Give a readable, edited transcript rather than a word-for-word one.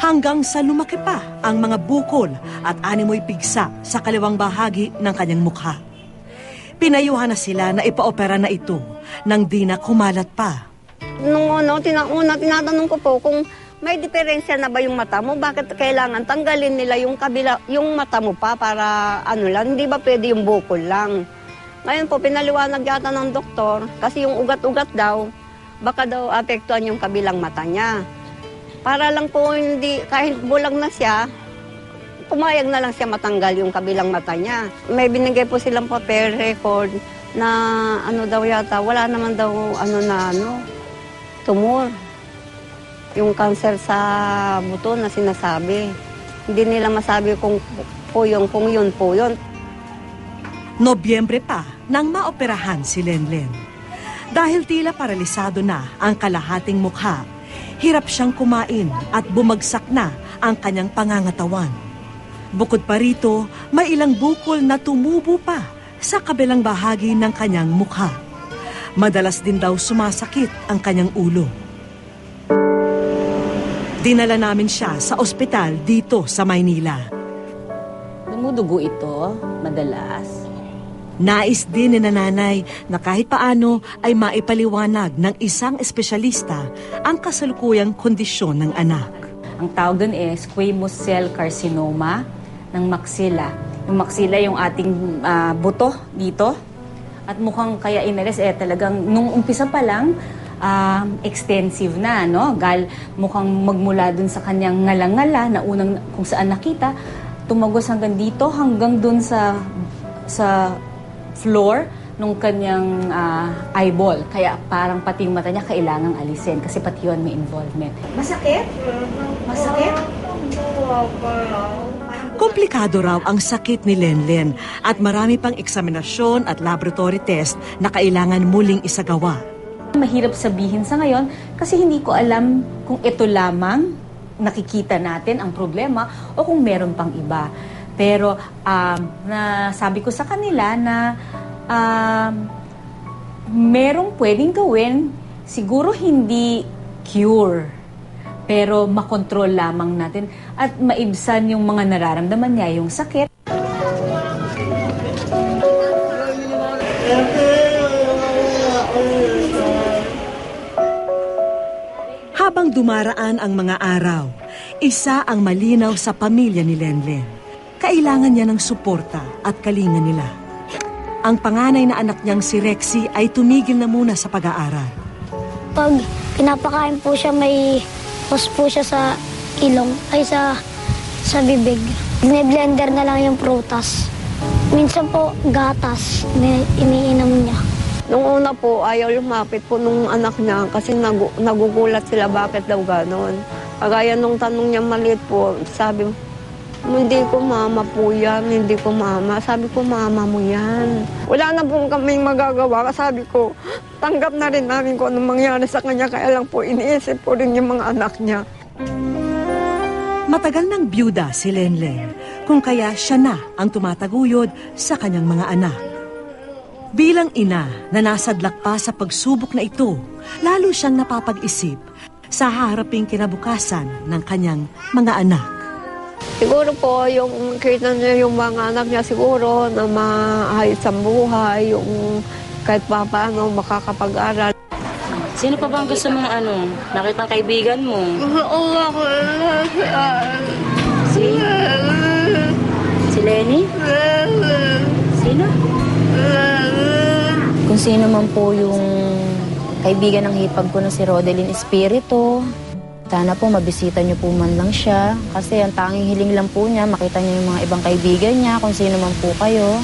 hanggang sa lumaki pa ang mga bukol at animoy pigsa sa kaliwang bahagi ng kanyang mukha. Pinayuhan na sila na ipaopera na ito nang di na kumalat pa. Nung tinatanong ko po kung may diferensya na ba yung mata mo, bakit kailangan tanggalin nila yung kabila, yung mata mo pa para hindi ba pwede yung bukol lang. Ngayon po, pinaliwanag yata ng doktor kasi yung ugat-ugat daw, baka daw apektuhan yung kabilang mata niya. Para lang po hindi, kahit bulag na siya, pumayag na lang siya matanggal yung kabilang mata niya. May binigay po silang papel record na daw yata, wala naman daw tumor. Yung cancer sa buto na sinasabi. Hindi nila masabi kung yun po yun. Nobyembre pa nang maoperahan si Lenlen. Dahil tila paralisado na ang kalahating mukha, hirap siyang kumain at bumagsak na ang kanyang pangangatawan. Bukod pa rito, may ilang bukol na tumubo pa sa kabilang bahagi ng kanyang mukha. Madalas din daw sumasakit ang kanyang ulo. Dinala namin siya sa ospital dito sa Maynila. Dumudugo ito, madalas. Nais din ni nanay na kahit paano ay maipaliwanag ng isang espesyalista ang kasalukuyang kondisyon ng anak. Ang tawag doon is squamous cell carcinoma ng maxilla. Yung maxilla yung ating buto dito. At mukhang kaya inalis talagang nung umpisa pa lang extensive na, no? Mukhang magmula dun sa kanyang ngala-ngala na unang kung saan nakita, tumagos hanggang dito, hanggang dun sa floor nung kanyang eyeball. Kaya parang pati yung mata niya kailangang alisin kasi pati yun may involvement. Masakit? Masakit? Komplikado raw ang sakit ni Lenlen at marami pang eksaminasyon at laboratory test na kailangan muling isagawa. Mahirap sabihin sa ngayon kasi hindi ko alam kung ito lamang nakikita natin ang problema o kung meron pang iba. Pero sabi ko sa kanila na merong pwedeng gawin, siguro hindi cure, pero makontrol lamang natin at maibsan yung mga nararamdaman niya, yung sakit. Habang dumaraan ang mga araw, isa ang malinaw sa pamilya ni Lenlen. Kailangan niya ng suporta at kalinga nila. Ang panganay na anak niyang si Rexy ay tumigil na muna sa pag-aaral. Pag pinapakain po siya, may hose po siya sa ilong, ay sa bibig. Bine-blender na lang yung prutas. Minsan po gatas, iniinom niya. Nung una po, ayaw lumapit po nung anak niya kasi nagugulat sila bakit daw ganon. Kagaya nung tanong niya maliit po, sabi, hindi ko mama po yan, hindi ko mama. Sabi ko, mama mo yan. Wala na po kaming magagawa. Sabi ko, tanggap na rin namin kung anong mangyari sa kanya. Kaya lang po, iniisip po rin yung mga anak niya. Matagal ng byuda si Lenlen, kung kaya siya na ang tumataguyod sa kanyang mga anak. Bilang ina na nasadlak pa sa pagsubok na ito, lalo siyang napapag-isip sa haharaping kinabukasan ng kanyang mga anak. Siguro po, yung kita niya yung mga anak niya siguro na maayos ang buhay, yung kahit pa paano makakapag-aral. Sino pa bang gusto mong nakitang kaibigan mo? Si Lenny? Sino? Kung sino man po yung kaibigan ng hipag ko na si Rodelyn Espiritu, sana po mabisita niyo po man lang siya kasi ang tanging hiling lang po niya, makita niyo yung mga ibang kaibigan niya, kung sino man po kayo.